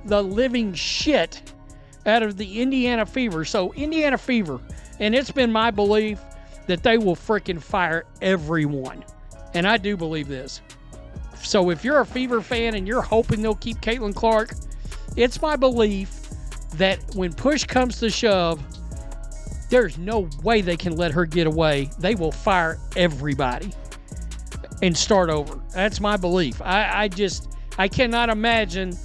the living shit out of the Indiana Fever. So Indiana Fever, and it's been my belief that they will freaking fire everyone. And I do believe this. So if you're a Fever fan and you're hoping they'll keep Caitlin Clark, it's my belief that when push comes to shove, there's no way they can let her get away. They will fire everybody and start over. That's my belief. I cannot imagine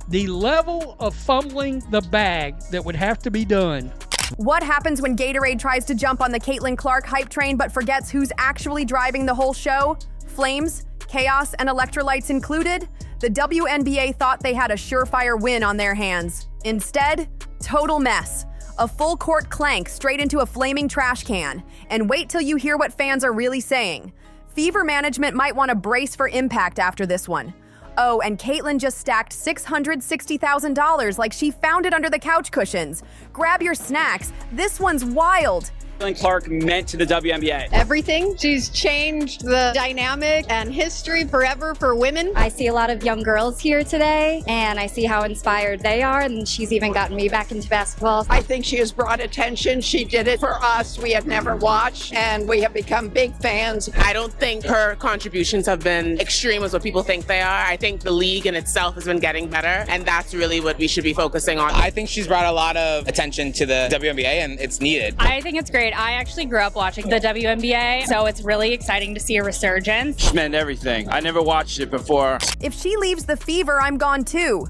the level of fumbling the bag that would have to be done. What happens when Gatorade tries to jump on the Caitlin Clark hype train but forgets who's actually driving the whole show? Flames, chaos, and electrolytes included? The WNBA thought they had a surefire win on their hands. Instead, total mess. A full court clank straight into a flaming trash can. And wait till you hear what fans are really saying. Fever management might want to brace for impact after this one. Oh, and Caitlin just stacked $660,000 like she found it under the couch cushions. Grab your snacks. This one's wild. Caitlin Clark meant to the WNBA? Everything. She's changed the dynamic and history forever for women. I see a lot of young girls here today, and I see how inspired they are, and she's even gotten me back into basketball. I think she has brought attention. She did it for us. We had never watched, and we have become big fans. I don't think her contributions have been extreme as what people think they are. I think the league in itself has been getting better, and that's really what we should be focusing on. I think she's brought a lot of attention to the WNBA, and it's needed. I think it's great. I actually grew up watching the WNBA, so it's really exciting to see a resurgence. She meant everything. I never watched it before. If she leaves the Fever, I'm gone too.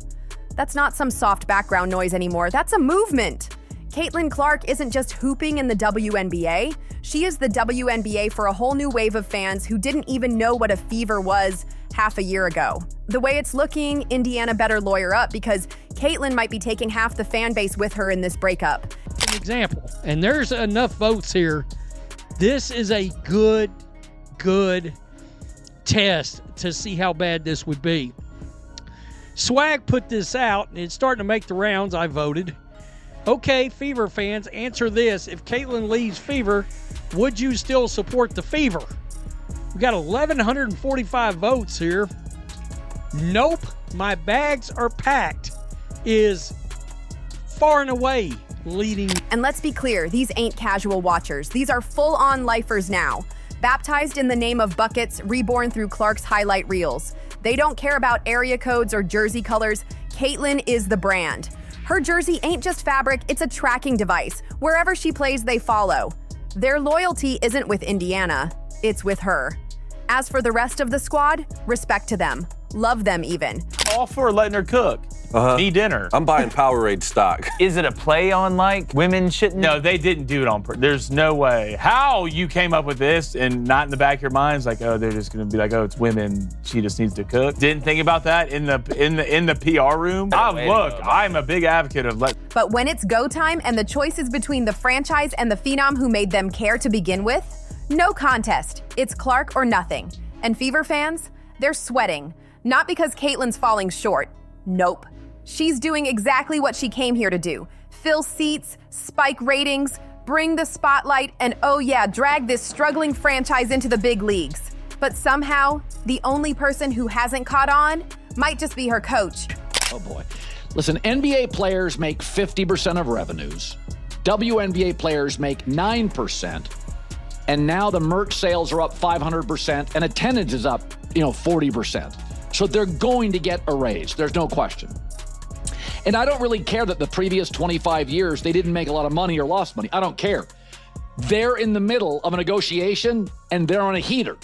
That's not some soft background noise anymore. That's a movement. Caitlin Clark isn't just hooping in the WNBA. She is the WNBA for a whole new wave of fans who didn't even know what a Fever was half a year ago. The way it's looking, Indiana better lawyer up because Caitlin might be taking half the fan base with her in this breakup. An example, and there's enough votes here. This is a good test to see how bad this would be. Swag put this out, and it's starting to make the rounds. I voted. Okay, Fever fans, answer this. If Caitlin leaves Fever, would you still support the Fever? We got 1,145 votes here. Nope, my bags are packed is far and away leading. And let's be clear, these ain't casual watchers. These are full-on lifers now. Baptized in the name of buckets, reborn through Clark's highlight reels. They don't care about area codes or jersey colors. Caitlin is the brand. Her jersey ain't just fabric, it's a tracking device. Wherever she plays, they follow. Their loyalty isn't with Indiana, it's with her. As for the rest of the squad, respect to them. Love them even. All for letting her cook. Me dinner. I'm buying Powerade stock. Is it a play on, like, women shouldn't? No, they didn't do it on purpose. There's no way. How you came up with this and not in the back of your minds, like, oh, they're just gonna be like, oh, it's women. She just needs to cook. Didn't think about that in the PR room. I'm a big advocate of But when it's go time and the choice is between the franchise and the phenom who made them care to begin with, no contest. It's Clark or nothing. And Fever fans, they're sweating. Not because Caitlin's falling short. Nope. She's doing exactly what she came here to do. Fill seats, spike ratings, bring the spotlight, and oh yeah, drag this struggling franchise into the big leagues. But somehow, the only person who hasn't caught on might just be her coach. Oh boy. Listen, NBA players make 50% of revenues. WNBA players make 9%. And now the merch sales are up 500% and attendance is up, 40%. So they're going to get a raise. There's no question. And I don't really care that the previous 25 years they didn't make a lot of money or lost money. I don't care. They're in the middle of a negotiation and they're on a heater.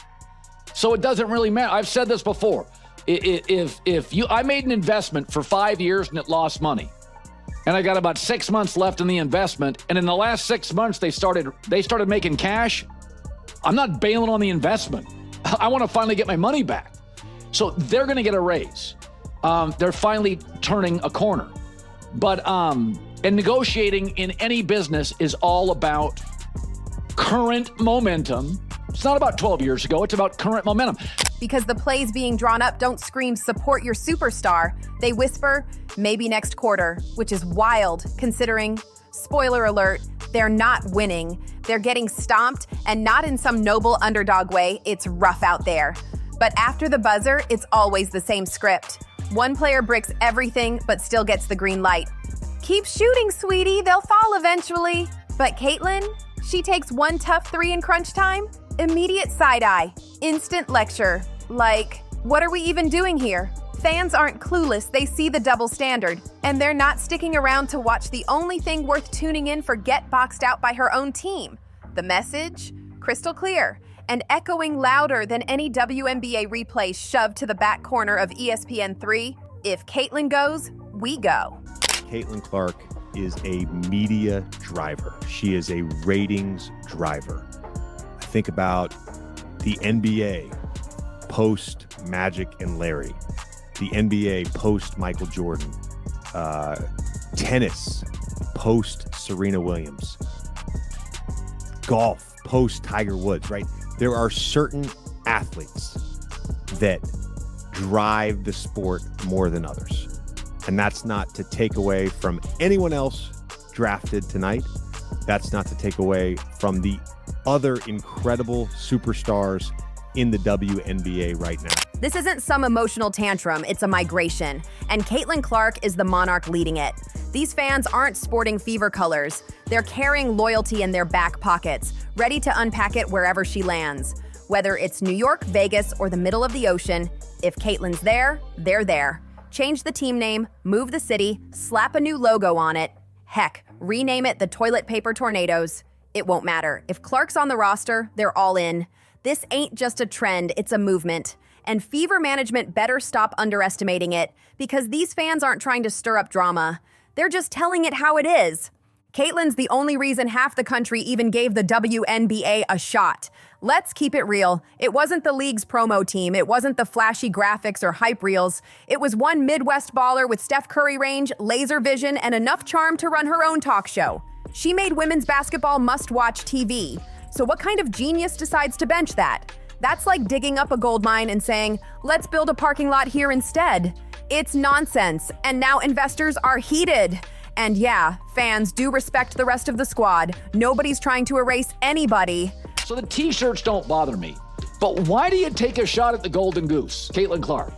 So it doesn't really matter. I've said this before. I made an investment for 5 years and it lost money. And I got about 6 months left in the investment. And in the last 6 months, they started making cash. I'm not bailing on the investment. I want to finally get my money back. So they're going to get a raise. They're finally turning a corner. But and negotiating in any business is all about current momentum. It's not about 12 years ago. It's about current momentum. Because the plays being drawn up don't scream support your superstar. They whisper maybe next quarter, which is wild considering, spoiler alert, they're not winning. They're getting stomped and not in some noble underdog way. It's rough out there. But after the buzzer, it's always the same script. One player bricks everything but still gets the green light. Keep shooting, sweetie. They'll fall eventually. But Caitlin, she takes one tough three in crunch time. Immediate side-eye. Instant lecture. Like, what are we even doing here? Fans aren't clueless. They see the double standard. And they're not sticking around to watch the only thing worth tuning in for get boxed out by her own team. The message? Crystal clear. And echoing louder than any WNBA replay shoved to the back corner of ESPN3. If Caitlin goes, we go. Caitlin Clark is a media driver. She is a ratings driver. I think about the NBA post Magic and Larry, the NBA post Michael Jordan, tennis post Serena Williams, golf post Tiger Woods, right? There are certain athletes that drive the sport more than others. And that's not to take away from anyone else drafted tonight. That's not to take away from the other incredible superstars in the WNBA right now. This isn't some emotional tantrum, it's a migration. And Caitlin Clark is the monarch leading it. These fans aren't sporting fever colors. They're carrying loyalty in their back pockets, ready to unpack it wherever she lands. Whether it's New York, Vegas, or the middle of the ocean, if Caitlin's there, they're there. Change the team name, move the city, slap a new logo on it. Heck, rename it the Toilet Paper Tornadoes. It won't matter. If Clark's on the roster, they're all in. This ain't just a trend, it's a movement. And Fever management better stop underestimating it, because these fans aren't trying to stir up drama. They're just telling it how it is. Caitlin's the only reason half the country even gave the WNBA a shot. Let's keep it real. It wasn't the league's promo team. It wasn't the flashy graphics or hype reels. It was one Midwest baller with Steph Curry range, laser vision, and enough charm to run her own talk show. She made women's basketball must-watch TV. So what kind of genius decides to bench that? That's like digging up a gold mine and saying, let's build a parking lot here instead. It's nonsense, and now investors are heated. And yeah, fans do respect the rest of the squad. Nobody's trying to erase anybody. So the t-shirts don't bother me. But why do you take a shot at the Golden Goose, Caitlin Clark?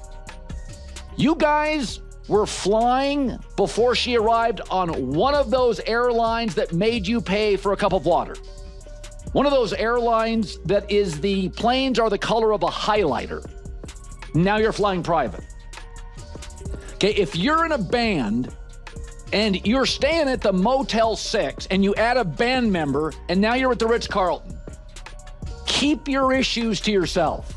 You guys were flying before she arrived on one of those airlines that made you pay for a cup of water. One of those airlines that is the planes are the color of a highlighter. Now you're flying private. Okay, if you're in a band and you're staying at the Motel 6 and you add a band member and now you're at the Ritz-Carlton, keep your issues to yourself.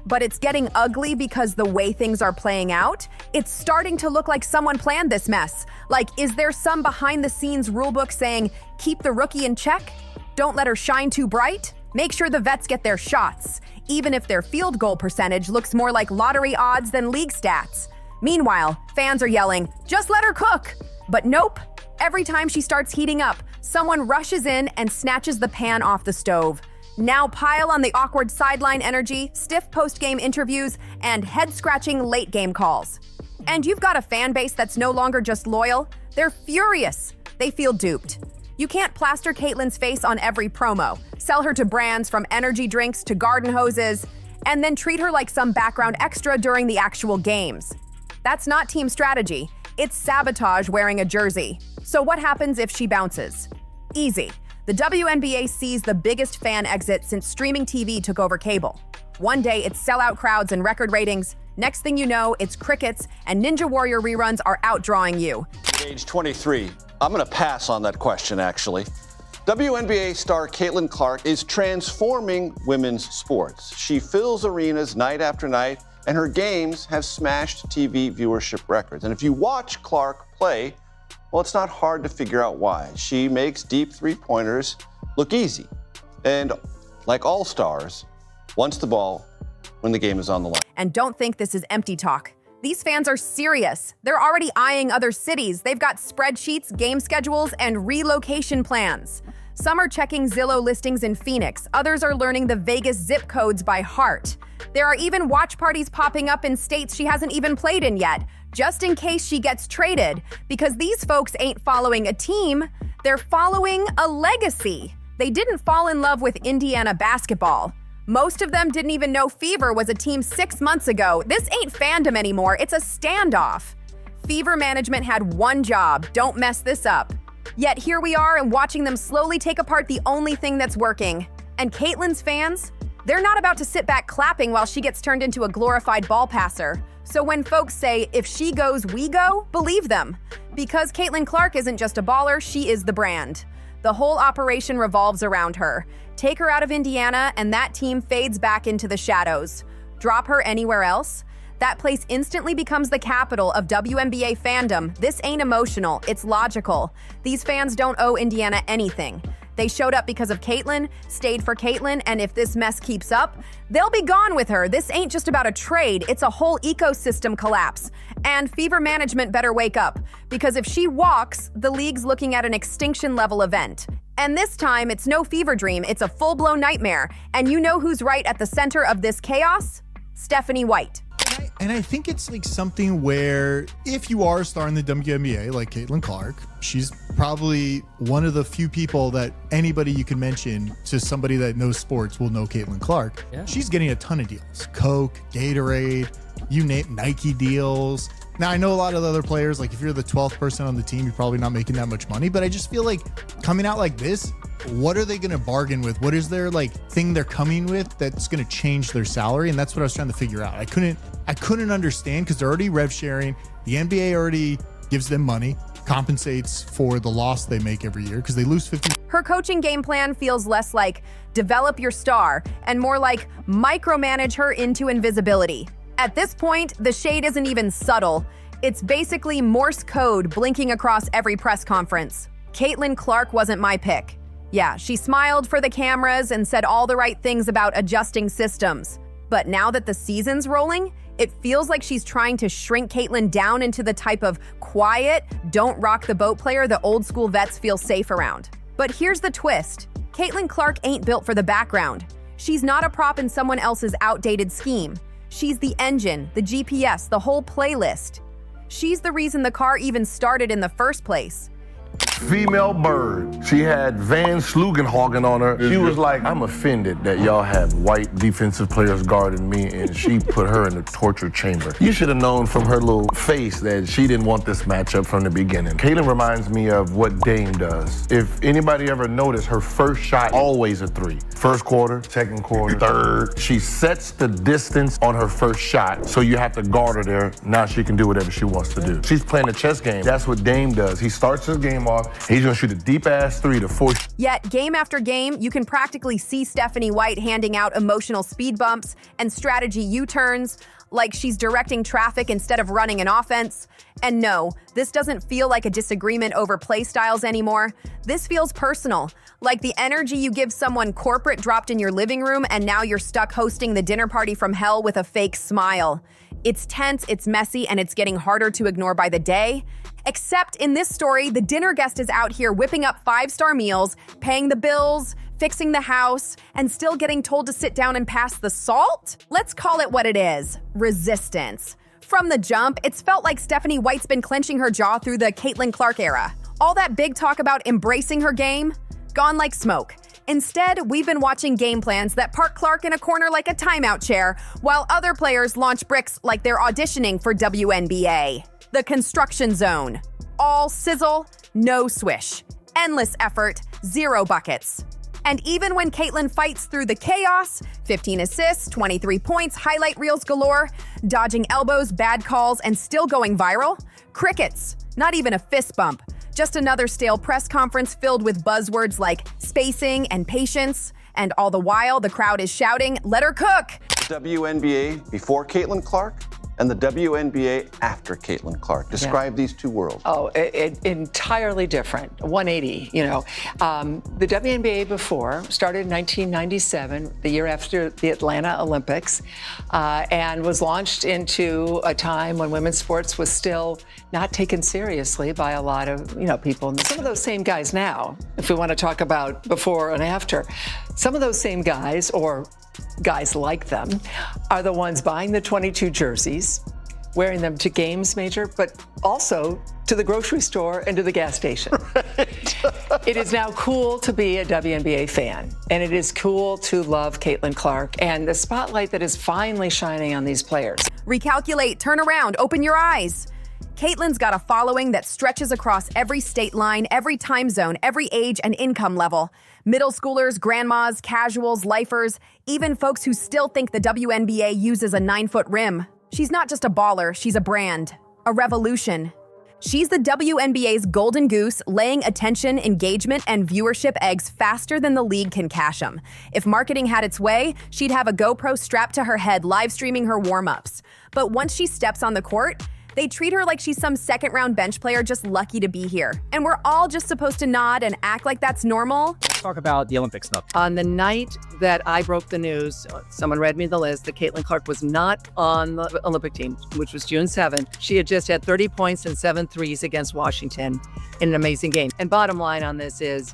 But it's getting ugly because the way things are playing out, it's starting to look like someone planned this mess. Like, is there some behind-the-scenes rulebook saying, keep the rookie in check? Don't let her shine too bright? Make sure the vets get their shots, even if their field goal percentage looks more like lottery odds than league stats. Meanwhile, fans are yelling, just let her cook. But nope. Every time she starts heating up, someone rushes in and snatches the pan off the stove. Now pile on the awkward sideline energy, stiff post-game interviews, and head-scratching late-game calls. And you've got a fan base that's no longer just loyal. They're furious. They feel duped. You can't plaster Caitlin's face on every promo, sell her to brands from energy drinks to garden hoses, and then treat her like some background extra during the actual games. That's not team strategy. It's sabotage wearing a jersey. So what happens if she bounces? Easy. The WNBA sees the biggest fan exit since streaming TV took over cable. One day, it's sellout crowds and record ratings. Next thing you know, it's crickets, and Ninja Warrior reruns are outdrawing you. Age 23. I'm going to pass on that question, actually. WNBA star Caitlin Clark is transforming women's sports. She fills arenas night after night, and her games have smashed TV viewership records. And if you watch Clark play, well, it's not hard to figure out why. She makes deep three-pointers look easy. And like all stars, wants the ball when the game is on the line. And don't think this is empty talk. These fans are serious. They're already eyeing other cities. They've got spreadsheets, game schedules, and relocation plans. Some are checking Zillow listings in Phoenix. Others are learning the Vegas zip codes by heart. There are even watch parties popping up in states she hasn't even played in yet, just in case she gets traded. Because these folks ain't following a team, they're following a legacy. They didn't fall in love with Indiana basketball. Most of them didn't even know Fever was a team 6 months ago. This ain't fandom anymore, it's a standoff. Fever management had one job: don't mess this up. Yet here we are and watching them slowly take apart the only thing that's working. And Caitlin's fans? They're not about to sit back clapping while she gets turned into a glorified ball passer. So when folks say, if she goes, we go, believe them. Because Caitlin Clark isn't just a baller, she is the brand. The whole operation revolves around her. Take her out of Indiana and that team fades back into the shadows. Drop her anywhere else? That place instantly becomes the capital of WNBA fandom. This ain't emotional, it's logical. These fans don't owe Indiana anything. They showed up because of Caitlin, stayed for Caitlin, and if this mess keeps up, they'll be gone with her. This ain't just about a trade, it's a whole ecosystem collapse. And Fever management better wake up, because if she walks, the league's looking at an extinction-level event. And this time, it's no fever dream, it's a full-blown nightmare. And you know who's right at the center of this chaos? Stephanie White. And I think it's like something where if you are a star in the WNBA, like Caitlin Clark, she's probably one of the few people that anybody you can mention to somebody that knows sports will know Caitlin Clark. Yeah. She's getting a ton of deals. Coke, Gatorade, you name Nike deals. Now, I know a lot of the other players, like if you're the 12th person on the team, you're probably not making that much money, but I just feel like coming out like this, what are they going to bargain with? What is their like thing they're coming with that's going to change their salary? And that's what I was trying to figure out. I couldn't understand because they're already rev sharing. The NBA already gives them money, compensates for the loss they make every year because they lose 50. Her coaching game plan feels less like develop your star and more like micromanage her into invisibility. At this point, the shade isn't even subtle. It's basically Morse code blinking across every press conference. Caitlin Clark wasn't my pick. Yeah, she smiled for the cameras and said all the right things about adjusting systems. But now that the season's rolling, it feels like she's trying to shrink Caitlin down into the type of quiet, don't rock the boat player the old school vets feel safe around. But here's the twist. Caitlin Clark ain't built for the background. She's not a prop in someone else's outdated scheme. She's the engine, the GPS, the whole playlist. She's the reason the car even started in the first place. Female bird. She had Van Slugenhagen on her. She was like, I'm offended that y'all have white defensive players guarding me, and she put her in the torture chamber. You should have known from her little face that she didn't want this matchup from the beginning. Caitlin reminds me of what Dame does. If anybody ever noticed, her first shot, always a three. First quarter, second quarter, third. She sets the distance on her first shot, so you have to guard her there. Now she can do whatever she wants to do. She's playing a chess game. That's what Dame does. He starts his game off. He's gonna shoot a deep-ass three to force. Yet, game after game, you can practically see Stephanie White handing out emotional speed bumps and strategy U-turns, like she's directing traffic instead of running an offense. And no, this doesn't feel like a disagreement over play styles anymore. This feels personal, like the energy you give someone corporate dropped in your living room and now you're stuck hosting the dinner party from hell with a fake smile. It's tense, it's messy, and it's getting harder to ignore by the day. Except in this story, the dinner guest is out here whipping up 5-star meals, paying the bills, fixing the house, and still getting told to sit down and pass the salt? Let's call it what it is: resistance. From the jump, it's felt like Stephanie White's been clenching her jaw through the Caitlin Clark era. All that big talk about embracing her game, gone like smoke. Instead, we've been watching game plans that park Clark in a corner like a timeout chair, while other players launch bricks like they're auditioning for WNBA. The construction zone. All sizzle, no swish. Endless effort, 0 buckets. And even when Caitlin fights through the chaos, 15 assists, 23 points, highlight reels galore, dodging elbows, bad calls, and still going viral, crickets. Not even a fist bump. Just another stale press conference filled with buzzwords like spacing and patience. And all the while, the crowd is shouting, "Let her cook!" The WNBA before Caitlin Clark and the WNBA after Caitlin Clark. Describe these two worlds. Oh, entirely different. 180, you know. The WNBA before started in 1997, the year after the Atlanta Olympics, and was launched into a time when women's sports was still not taken seriously by a lot of, people. And some of those same guys now, if we want to talk about before and after, some of those same guys, or guys like them, are the ones buying the 22 jerseys, wearing them to games, Major, but also to the grocery store and to the gas station. It is now cool to be a WNBA fan, and it is cool to love Caitlin Clark and the spotlight that is finally shining on these players. Recalculate, turn around, open your eyes. Caitlin's got a following that stretches across every state line, every time zone, every age and income level. Middle schoolers, grandmas, casuals, lifers, even folks who still think the WNBA uses a 9-foot rim. She's not just a baller, she's a brand, a revolution. She's the WNBA's golden goose, laying attention, engagement, and viewership eggs faster than the league can cash them. If marketing had its way, she'd have a GoPro strapped to her head live streaming her warm-ups. But once she steps on the court, they treat her like she's some second-round bench player just lucky to be here. And we're all just supposed to nod and act like that's normal. Let's talk about the Olympics now. On the night that I broke the news, someone read me the list that Caitlin Clark was not on the Olympic team, which was June 7th. She had just had 30 points and 7 threes against Washington in an amazing game. And bottom line on this is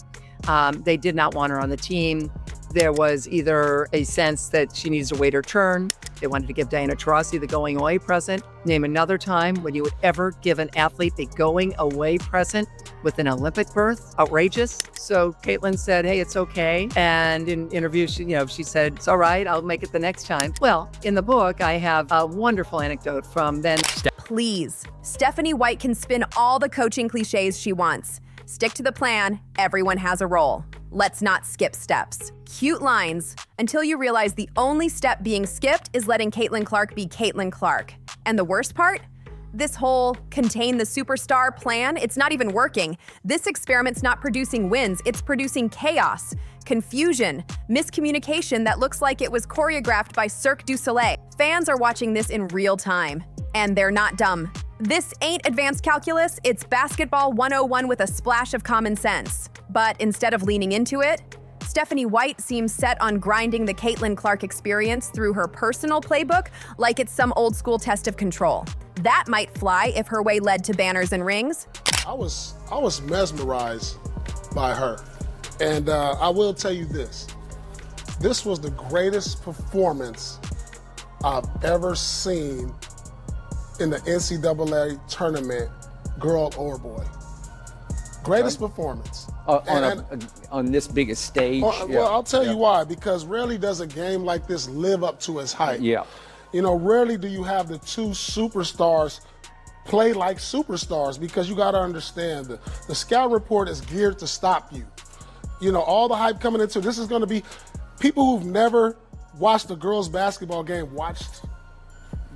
they did not want her on the team. There was either a sense that she needs to wait her turn. They wanted to give Diana Taurasi the going away present. Name another time when you would ever give an athlete a going away present with an Olympic berth. Outrageous. So Caitlin said, hey, it's okay. And in interviews, she said, it's all right, I'll make it the next time. Well, in the book, I have a wonderful anecdote from then. Please, Stephanie White can spin all the coaching cliches she wants. Stick to the plan, everyone has a role. Let's not skip steps. Cute lines, until you realize the only step being skipped is letting Caitlin Clark be Caitlin Clark. And the worst part? This whole contain the superstar plan, it's not even working. This experiment's not producing wins, it's producing chaos, confusion, miscommunication that looks like it was choreographed by Cirque du Soleil. Fans are watching this in real time, and they're not dumb. This ain't advanced calculus, it's basketball 101 with a splash of common sense. But instead of leaning into it, Stephanie White seems set on grinding the Caitlin Clark experience through her personal playbook like it's some old school test of control. That might fly if her way led to banners and rings. I was mesmerized by her. And I will tell you this. This was the greatest performance I've ever seen in the NCAA tournament, girl or boy. Greatest performance. On this biggest stage. Well, I'll tell you why. Because rarely does a game like this live up to its hype. Yeah. Rarely do you have the two superstars play like superstars, because you got to understand the scout report is geared to stop you. All the hype coming into this is going to be people who've never watched a girls' basketball game watched.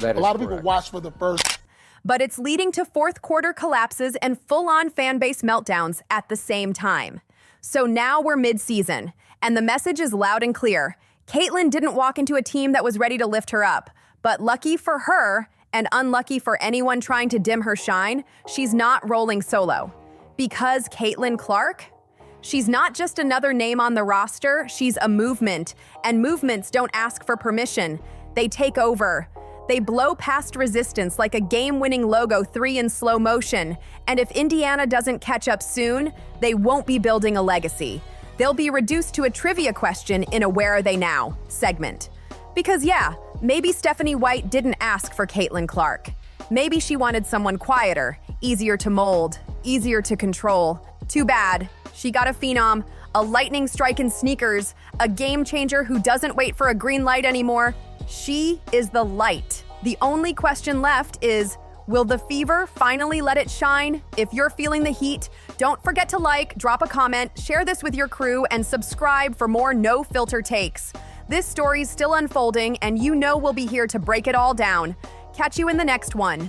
A lot of people watched for the first. But it's leading to fourth quarter collapses and full-on fan base meltdowns at the same time. So now we're mid-season, and the message is loud and clear. Caitlin didn't walk into a team that was ready to lift her up, but lucky for her, and unlucky for anyone trying to dim her shine, she's not rolling solo. Because Caitlin Clark? She's not just another name on the roster, she's a movement, and movements don't ask for permission. They take over. They blow past resistance like a game-winning logo 3 in slow motion. And if Indiana doesn't catch up soon, they won't be building a legacy. They'll be reduced to a trivia question in a Where Are They Now segment. Because yeah, maybe Stephanie White didn't ask for Caitlin Clark. Maybe she wanted someone quieter, easier to mold, easier to control. Too bad. She got a phenom, a lightning strike in sneakers, a game changer who doesn't wait for a green light anymore. She is the light. The only question left is, will the fever finally let it shine? If you're feeling the heat, don't forget to like, drop a comment, share this with your crew, and subscribe for more no-filter takes. This story's still unfolding, and we'll be here to break it all down. Catch you in the next one.